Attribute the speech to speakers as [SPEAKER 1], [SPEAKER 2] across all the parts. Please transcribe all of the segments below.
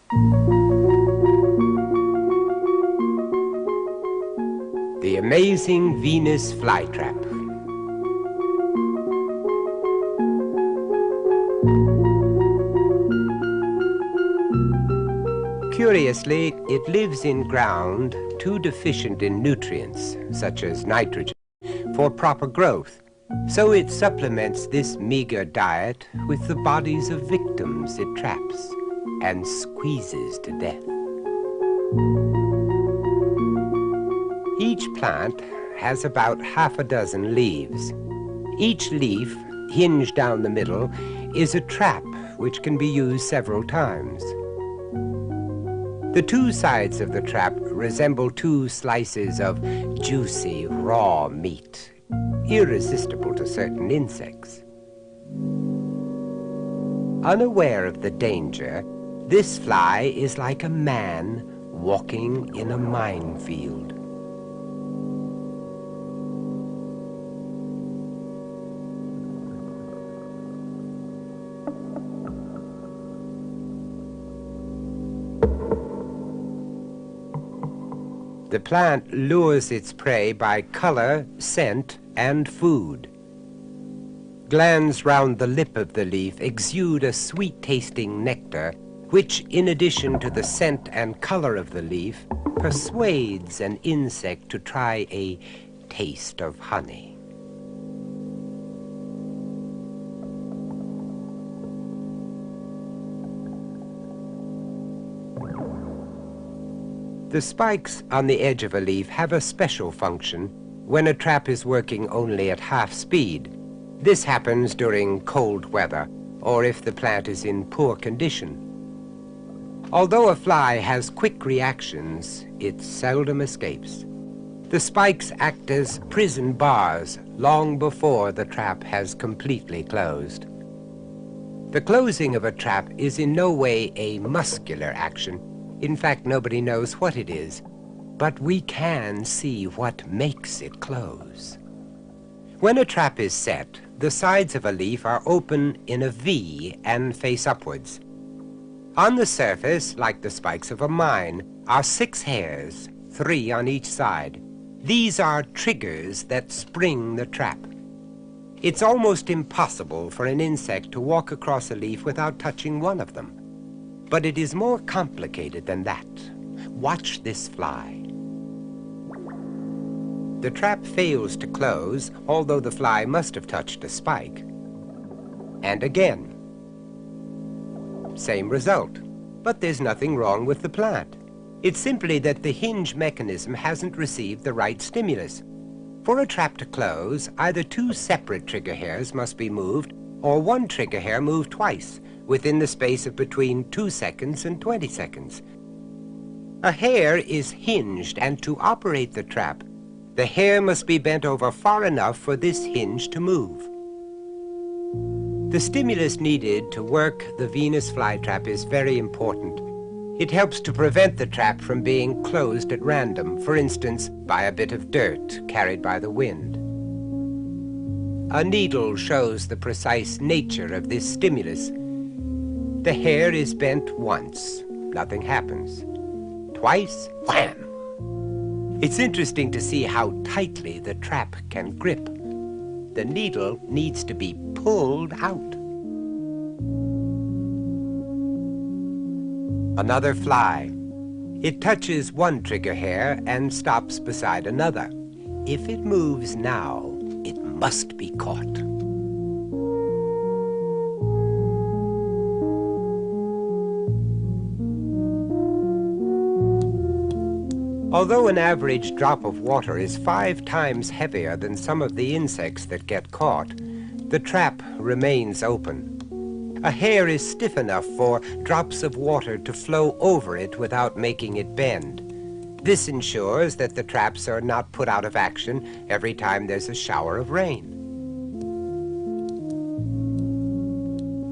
[SPEAKER 1] The amazing Venus flytrap. Curiously, it lives in ground too deficient in nutrients, such as nitrogen, for proper growth. So it supplements this meager diet with the bodies of victims it traps and squeezes to death. Each plant has about half a dozen leaves. Each leaf, hinged down the middle, is a trap which can be used several times. The two sides of the trap resemble two slices of juicy, raw meat, irresistible to certain insects. Unaware of the danger, this fly is like a man walking in a minefield. The plant lures its prey by color, scent, and food. Glands round the lip of the leaf exude a sweet-tasting nectar, which, in addition to the scent and color of the leaf, persuades an insect to try a taste of honey. The spikes on the edge of a leaf have a special function when a trap is working only at half speed. This happens during cold weather or if the plant is in poor condition. Although a fly has quick reactions, it seldom escapes. The spikes act as prison bars long before the trap has completely closed. The closing of a trap is in no way a muscular action. In fact, nobody knows what it is, but we can see what makes it close. When a trap is set, the sides of a leaf are open in a V and face upwards. On the surface, like the spikes of a mine, are 6 hairs, 3 on each side. These are triggers that spring the trap. It's almost impossible for an insect to walk across a leaf without touching one of them. But it is more complicated than that. Watch this fly. The trap fails to close, although the fly must have touched a spike. And again. Same result. But there's nothing wrong with the plant. It's simply that the hinge mechanism hasn't received the right stimulus. For a trap to close, either 2 separate trigger hairs must be moved, or 1 trigger hair moved twice, within the space of between 2 seconds and 20 seconds. A hair is hinged, and to operate the trap, the hair must be bent over far enough for this hinge to move. The stimulus needed to work the Venus flytrap is very important. It helps to prevent the trap from being closed at random, for instance, by a bit of dirt carried by the wind. A needle shows the precise nature of this stimulus. The hair is bent once, nothing happens. Twice, wham! It's interesting to see how tightly the trap can grip. The needle needs to be pulled out. Another fly. It touches one trigger hair and stops beside another. If it moves now, it must be caught. Although an average drop of water is 5 times heavier than some of the insects that get caught, the trap remains open. A hair is stiff enough for drops of water to flow over it without making it bend. This ensures that the traps are not put out of action every time there's a shower of rain.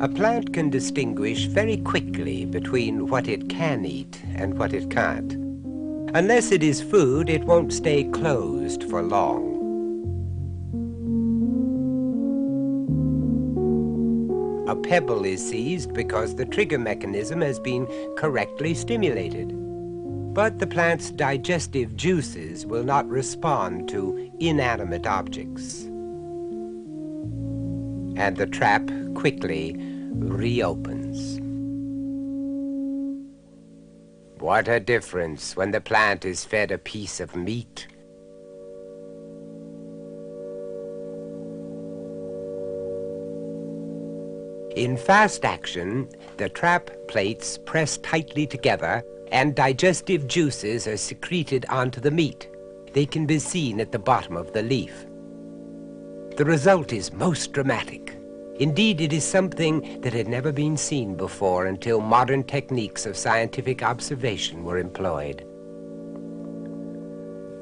[SPEAKER 1] A plant can distinguish very quickly between what it can eat and what it can't. Unless it is food, it won't stay closed for long. A pebble is seized because the trigger mechanism has been correctly stimulated. But the plant's digestive juices will not respond to inanimate objects. And the trap quickly reopens. What a difference when the plant is fed a piece of meat. In fast action, the trap plates press tightly together and digestive juices are secreted onto the meat. They can be seen at the bottom of the leaf. The result is most dramatic. Indeed, it is something that had never been seen before until modern techniques of scientific observation were employed.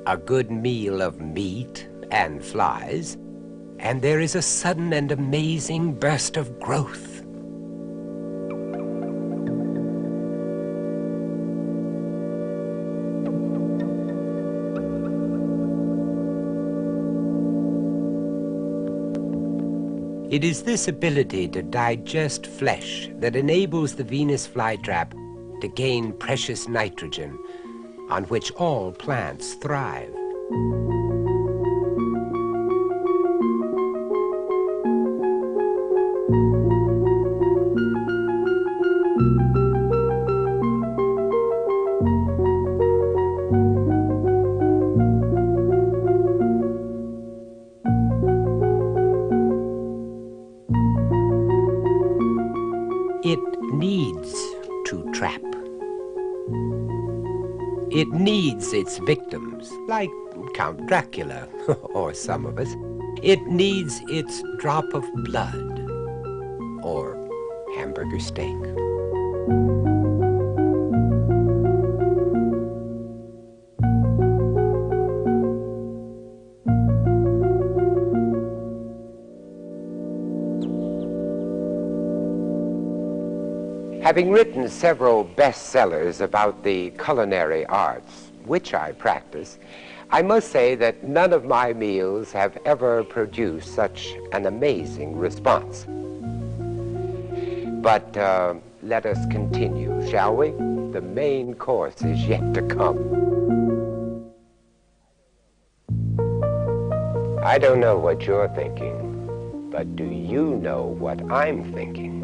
[SPEAKER 1] A good meal of meat and flies, and there is a sudden and amazing burst of growth. It is this ability to digest flesh that enables the Venus flytrap to gain precious nitrogen, on which all plants thrive. It needs to trap. It needs its victims, like Count Dracula, or some of us. It needs its drop of blood, or hamburger steak. Having written several bestsellers about the culinary arts, which I practice, I must say that none of my meals have ever produced such an amazing response. But let us continue, shall we? The main course is yet to come. I don't know what you're thinking, but do you know what I'm thinking?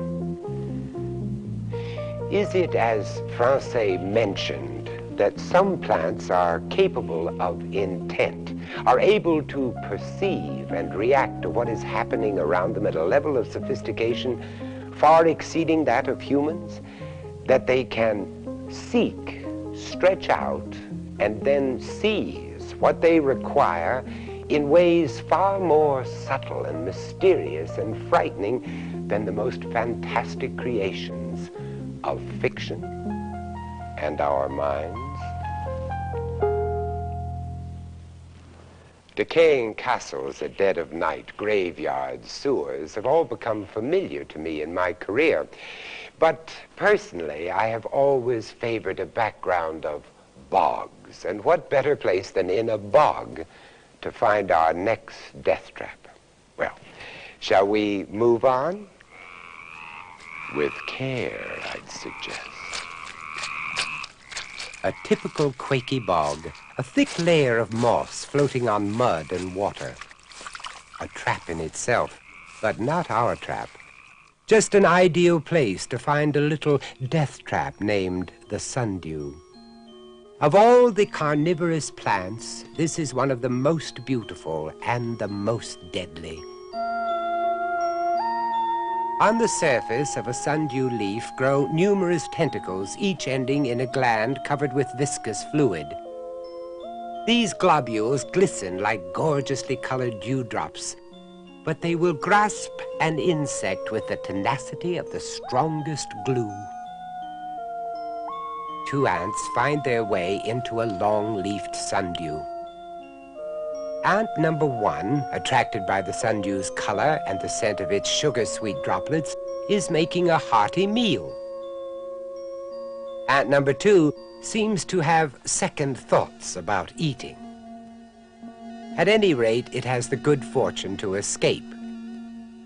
[SPEAKER 1] Is it, as Francais mentioned, that some plants are capable of intent, are able to perceive and react to what is happening around them at a level of sophistication far exceeding that of humans, that they can seek, stretch out, and then seize what they require in ways far more subtle and mysterious and frightening than the most fantastic creations of fiction and our minds? Decaying castles at dead of night, graveyards, sewers have all become familiar to me in my career. But personally, I have always favored a background of bogs. And what better place than in a bog to find our next death trap? Well, shall we move on? With care, I'd suggest. A typical quaky bog, a thick layer of moss floating on mud and water. A trap in itself, but not our trap. Just an ideal place to find a little death trap named the sundew. Of all the carnivorous plants, this is one of the most beautiful and the most deadly. On the surface of a sundew leaf grow numerous tentacles, each ending in a gland covered with viscous fluid. These globules glisten like gorgeously colored dewdrops, but they will grasp an insect with the tenacity of the strongest glue. Two ants find their way into a long-leafed sundew. Ant number 1, attracted by the sundew's color and the scent of its sugar-sweet droplets, is making a hearty meal. Ant number 2 seems to have second thoughts about eating. At any rate, it has the good fortune to escape.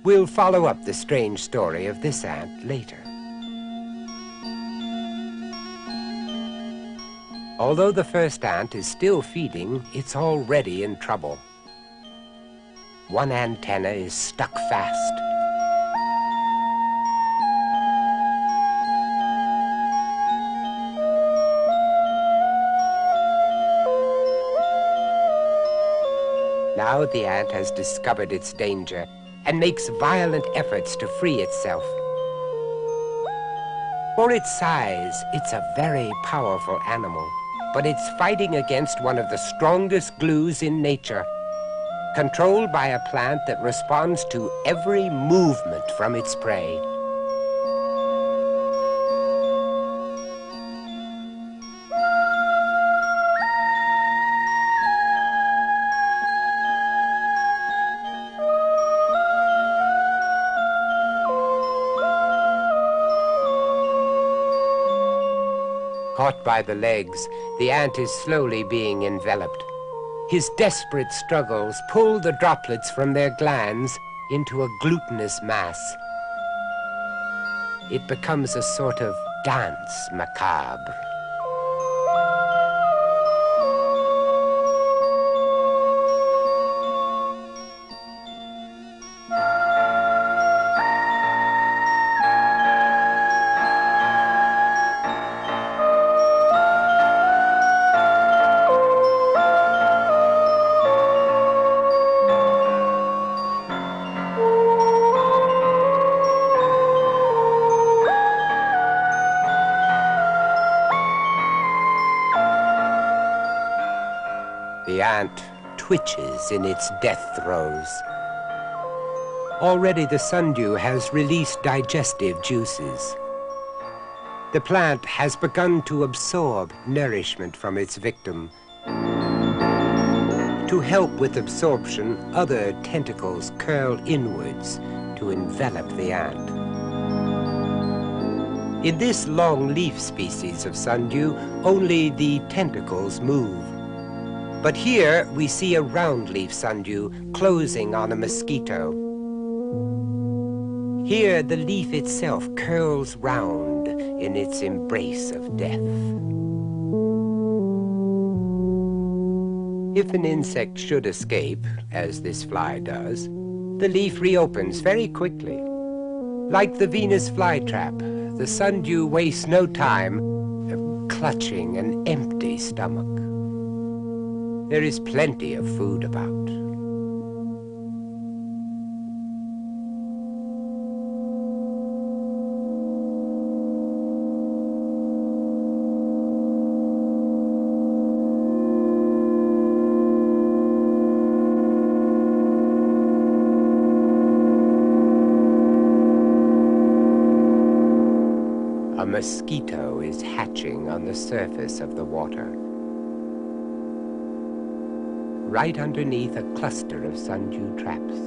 [SPEAKER 1] We'll follow up the strange story of this ant later. Although the first ant is still feeding, it's already in trouble. One antenna is stuck fast. Now the ant has discovered its danger and makes violent efforts to free itself. For its size, it's a very powerful animal, but it's fighting against one of the strongest glues in nature, controlled by a plant that responds to every movement from its prey. Caught by the legs, the ant is slowly being enveloped. His desperate struggles pull the droplets from their glands into a glutinous mass. It becomes a sort of dance macabre. The ant twitches in its death throes. Already the sundew has released digestive juices. The plant has begun to absorb nourishment from its victim. To help with absorption, other tentacles curl inwards to envelop the ant. In this long leaf species of sundew, only the tentacles move. But here we see a roundleaf sundew closing on a mosquito. Here the leaf itself curls round in its embrace of death. If an insect should escape, as this fly does, the leaf reopens very quickly. Like the Venus flytrap, the sundew wastes no time clutching an empty stomach. There is plenty of food about. A mosquito is hatching on the surface of the water, right underneath a cluster of sundew traps.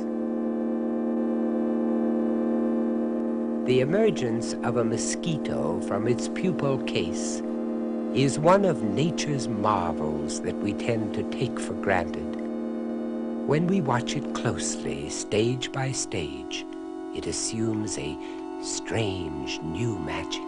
[SPEAKER 1] The emergence of a mosquito from its pupal case is one of nature's marvels that we tend to take for granted. When we watch it closely, stage by stage, it assumes a strange new magic.